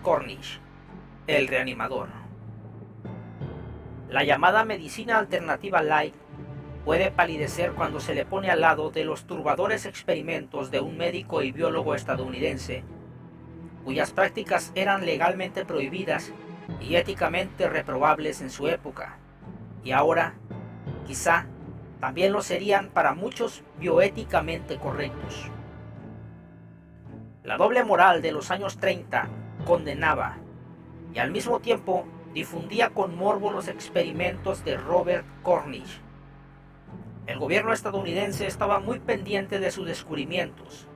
Cornish, el reanimador. La llamada medicina alternativa light puede palidecer cuando se le pone al lado de los turbadores experimentos de un médico y biólogo estadounidense, cuyas prácticas eran legalmente prohibidas y éticamente reprobables en su época, y ahora, quizá, también lo serían para muchos bioéticamente correctos. La doble moral de los años 30 condenaba y al mismo tiempo difundía con morbo los experimentos de Robert Cornish. El gobierno estadounidense estaba muy pendiente de sus descubrimientos.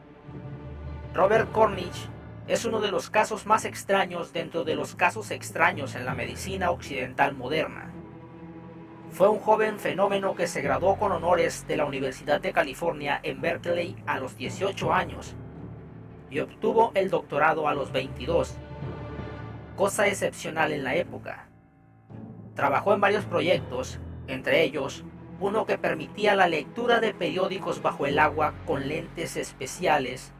Robert Cornish es uno de los casos más extraños dentro de los casos extraños en la medicina occidental moderna. Fue un joven fenómeno que se graduó con honores de la Universidad de California en Berkeley a los 18 años y obtuvo el doctorado a los 22, cosa excepcional en la época. Trabajó en varios proyectos, entre ellos uno que permitía la lectura de periódicos bajo el agua con lentes especiales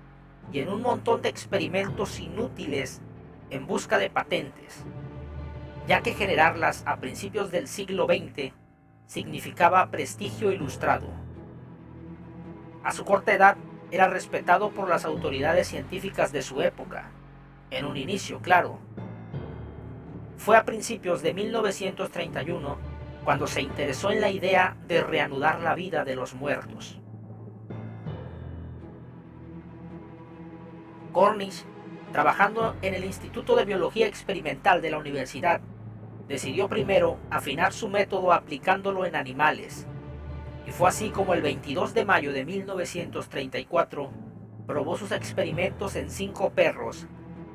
y en un montón de experimentos inútiles en busca de patentes, ya que generarlas a principios del siglo XX significaba prestigio ilustrado. A su corta edad era respetado por las autoridades científicas de su época, en un inicio, claro. Fue a principios de 1931 cuando se interesó en la idea de reanudar la vida de los muertos. Cornish, trabajando en el Instituto de Biología Experimental de la universidad, decidió primero afinar su método aplicándolo en animales, y fue así como el 22 de mayo de 1934 probó sus experimentos en 5 perros,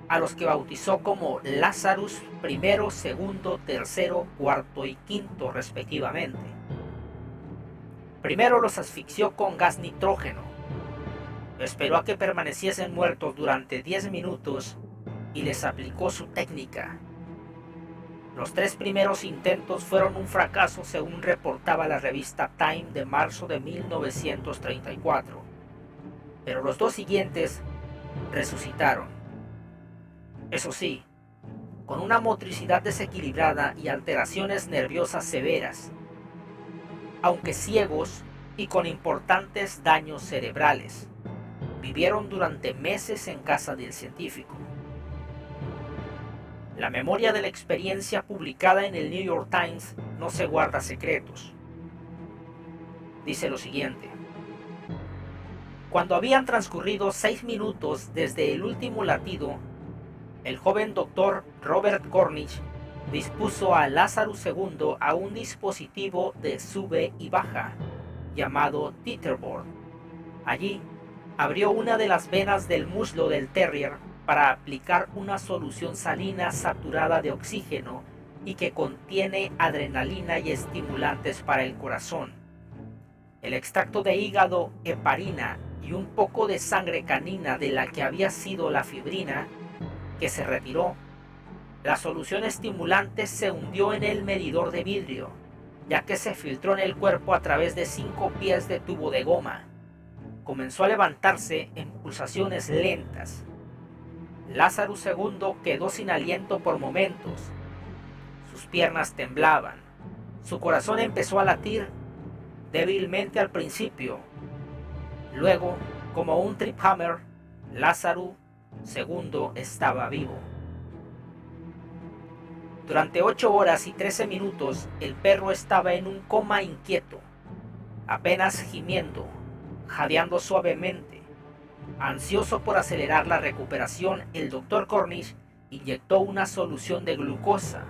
a los que bautizó como Lazarus I, II, III, IV y V respectivamente. Primero los asfixió con gas nitrógeno, esperó a que permaneciesen muertos durante 10 minutos y les aplicó su técnica. Los 3 primeros intentos fueron un fracaso, según reportaba la revista Time de marzo de 1934, pero los 2 siguientes resucitaron. Eso sí, con una motricidad desequilibrada y alteraciones nerviosas severas, aunque ciegos y con importantes daños cerebrales. Vivieron durante meses en casa del científico. La memoria de la experiencia publicada en el New York Times no se guarda secretos. Dice lo siguiente: cuando habían transcurrido 6 minutos desde el último latido, el joven doctor Robert Cornish dispuso a Lazarus II a un dispositivo de sube y baja, llamado teeterboard. Allí, abrió una de las venas del muslo del terrier para aplicar una solución salina saturada de oxígeno y que contiene adrenalina y estimulantes para el corazón, el extracto de hígado, heparina y un poco de sangre canina de la que había sido la fibrina, que se retiró. La solución estimulante se hundió en el medidor de vidrio, ya que se filtró en el cuerpo a través de 5 pies de tubo de goma. Comenzó a levantarse en pulsaciones lentas. Lazarus II quedó sin aliento por momentos. Sus piernas temblaban. Su corazón empezó a latir débilmente al principio. Luego, como un triphammer, Lazarus II estaba vivo. Durante 8 horas y 13 minutos, el perro estaba en un coma inquieto, apenas gimiendo, jadeando suavemente. Ansioso por acelerar la recuperación, el Dr. Cornish inyectó una solución de glucosa,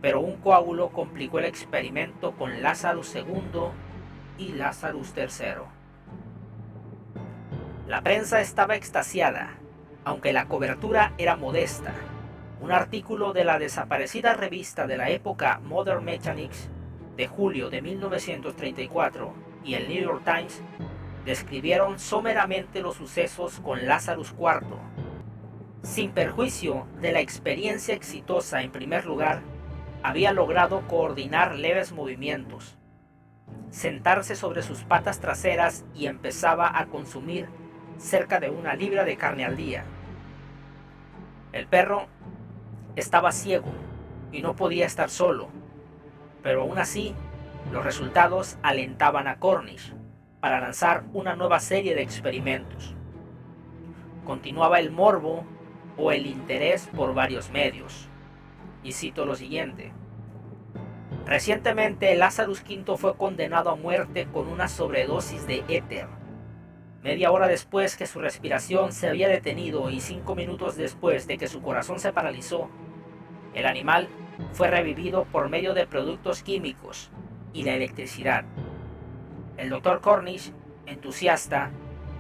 pero un coágulo complicó el experimento con Lazarus II y Lazarus III. La prensa estaba extasiada, aunque la cobertura era modesta. Un artículo de la desaparecida revista de la época Modern Mechanics de julio de 1934 y el New York Times describieron someramente los sucesos con Lazarus IV. Sin perjuicio de la experiencia exitosa, en primer lugar, había logrado coordinar leves movimientos, sentarse sobre sus patas traseras y empezaba a consumir cerca de 1 libra de carne al día. El perro estaba ciego y no podía estar solo, pero aún así, los resultados alentaban a Cornish para lanzar una nueva serie de experimentos. Continuaba el morbo o el interés por varios medios. Y cito lo siguiente: recientemente Lazarus V fue condenado a muerte con una sobredosis de éter. Media hora después que su respiración se había detenido y 5 minutos después de que su corazón se paralizó, el animal fue revivido por medio de productos químicos y la electricidad. El Dr. Cornish, entusiasta,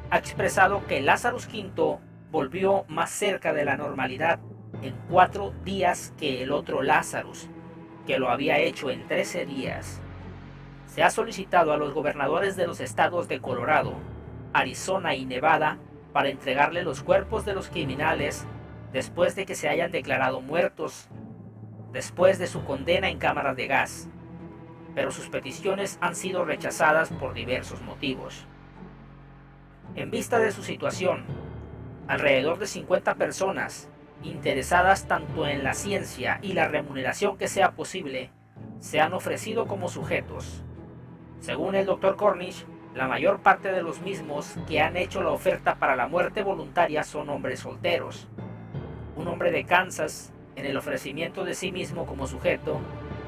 ha expresado que Lazarus V volvió más cerca de la normalidad en 4 días que el otro Lazarus, que lo había hecho en 13 días. Se ha solicitado a los gobernadores de los estados de Colorado, Arizona y Nevada para entregarle los cuerpos de los criminales después de que se hayan declarado muertos, después de su condena en cámaras de gas, pero sus peticiones han sido rechazadas por diversos motivos. En vista de su situación, alrededor de 50 personas interesadas tanto en la ciencia y la remuneración que sea posible se han ofrecido como sujetos. Según el Dr. Cornish, la mayor parte de los mismos que han hecho la oferta para la muerte voluntaria son hombres solteros. Un hombre de Kansas, en el ofrecimiento de sí mismo como sujeto,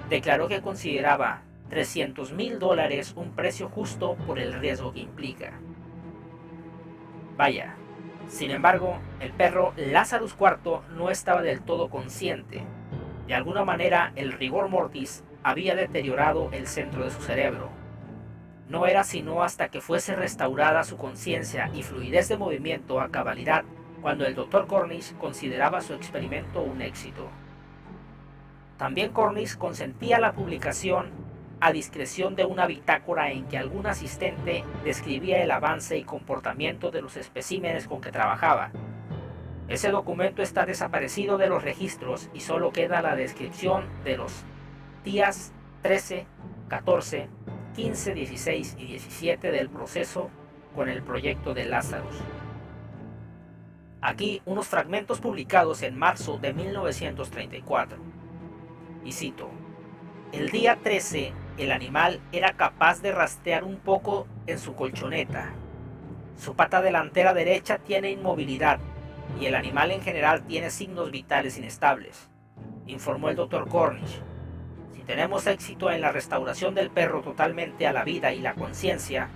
declaró que consideraba $300,000 un precio justo por el riesgo que implica. Vaya, sin embargo, el perro Lazarus IV no estaba del todo consciente. De alguna manera, el rigor mortis había deteriorado el centro de su cerebro. No era sino hasta que fuese restaurada su conciencia y fluidez de movimiento a cabalidad cuando el Dr. Cornish consideraba su experimento un éxito. También Cornish consentía la publicación a discreción de una bitácora en que algún asistente describía el avance y comportamiento de los especímenes con que trabajaba. Ese documento está desaparecido de los registros y solo queda la descripción de los días 13, 14, 15, 16 y 17 del proceso con el proyecto de Lazarus. Aquí unos fragmentos publicados en marzo de 1934. Y cito: el día 13, el animal era capaz de rastrear un poco en su colchoneta. Su pata delantera derecha tiene inmovilidad y el animal en general tiene signos vitales inestables, informó el Dr. Cornish. Si tenemos éxito en la restauración del perro totalmente a la vida y la conciencia,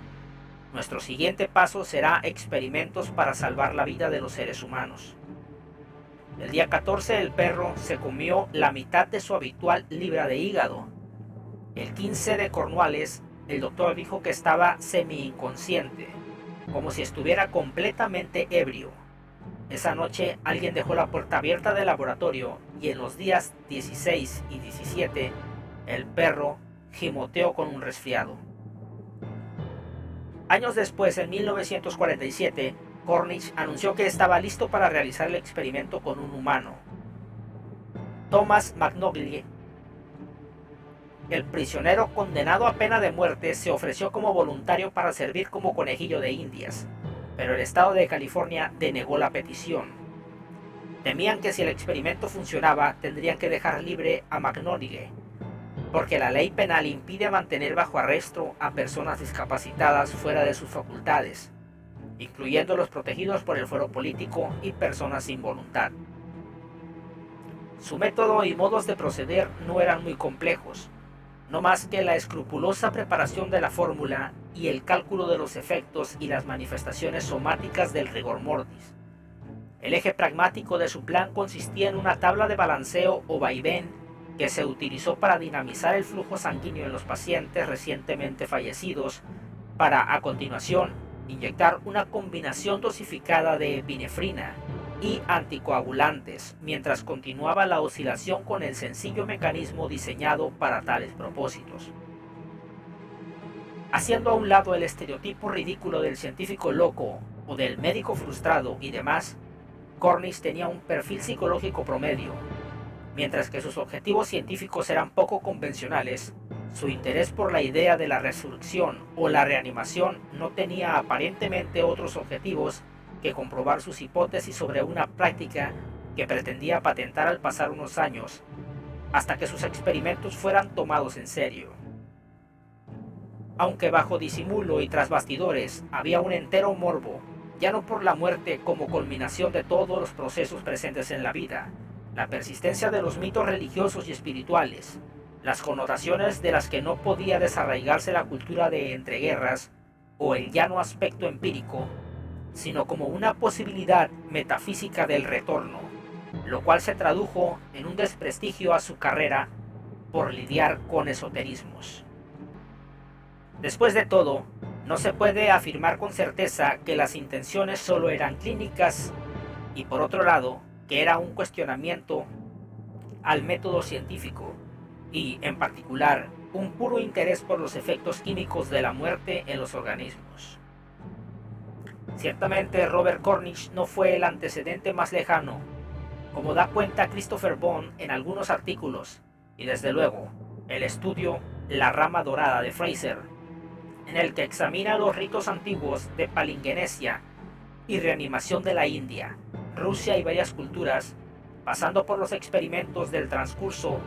nuestro siguiente paso será experimentos para salvar la vida de los seres humanos. El día 14 el perro se comió la mitad de su habitual libra de hígado. El 15 de Cornualles, el doctor dijo que estaba semi-inconsciente, como si estuviera completamente ebrio. Esa noche alguien dejó la puerta abierta del laboratorio y en los días 16 y 17 el perro gimoteó con un resfriado. Años después, en 1947, Cornish anunció que estaba listo para realizar el experimento con un humano. Thomas McNoglie, el prisionero condenado a pena de muerte, se ofreció como voluntario para servir como conejillo de indias, pero el estado de California denegó la petición. Temían que si el experimento funcionaba, tendrían que dejar libre a McNoglie, porque la ley penal impide mantener bajo arresto a personas discapacitadas fuera de sus facultades, incluyendo los protegidos por el fuero político y personas sin voluntad. Su método y modos de proceder no eran muy complejos, no más que la escrupulosa preparación de la fórmula y el cálculo de los efectos y las manifestaciones somáticas del rigor mortis. El eje pragmático de su plan consistía en una tabla de balanceo o vaivén que se utilizó para dinamizar el flujo sanguíneo en los pacientes recientemente fallecidos para, a continuación, inyectar una combinación dosificada de epinefrina y anticoagulantes, mientras continuaba la oscilación con el sencillo mecanismo diseñado para tales propósitos. Haciendo a un lado el estereotipo ridículo del científico loco o del médico frustrado y demás, Cornish tenía un perfil psicológico promedio. Mientras que sus objetivos científicos eran poco convencionales, su interés por la idea de la resurrección o la reanimación no tenía aparentemente otros objetivos que comprobar sus hipótesis sobre una práctica que pretendía patentar al pasar unos años, hasta que sus experimentos fueran tomados en serio. Aunque bajo disimulo y tras bastidores había un entero morbo, ya no por la muerte como culminación de todos los procesos presentes en la vida, la persistencia de los mitos religiosos y espirituales, las connotaciones de las que no podía desarraigarse la cultura de entreguerras o el llano aspecto empírico, sino como una posibilidad metafísica del retorno, lo cual se tradujo en un desprestigio a su carrera por lidiar con esoterismos. Después de todo, no se puede afirmar con certeza que las intenciones solo eran clínicas y por otro lado, que era un cuestionamiento al método científico y, en particular, un puro interés por los efectos químicos de la muerte en los organismos. Ciertamente Robert Cornish no fue el antecedente más lejano, como da cuenta Christopher Bond en algunos artículos, y desde luego, el estudio La rama dorada de Fraser, en el que examina los ritos antiguos de palingenesia y reanimación de la India, Rusia y varias culturas, pasando por los experimentos del transcurso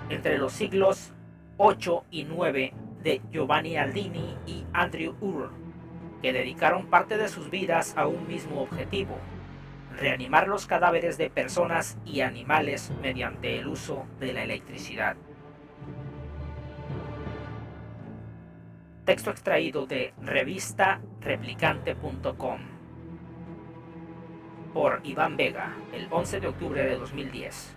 entre los siglos 8 y 9 de Giovanni Aldini y Andrew Url, que dedicaron parte de sus vidas a un mismo objetivo: reanimar los cadáveres de personas y animales mediante el uso de la electricidad. Texto extraído de revistareplicante.com por Iván Vega, el 11 de octubre de 2010.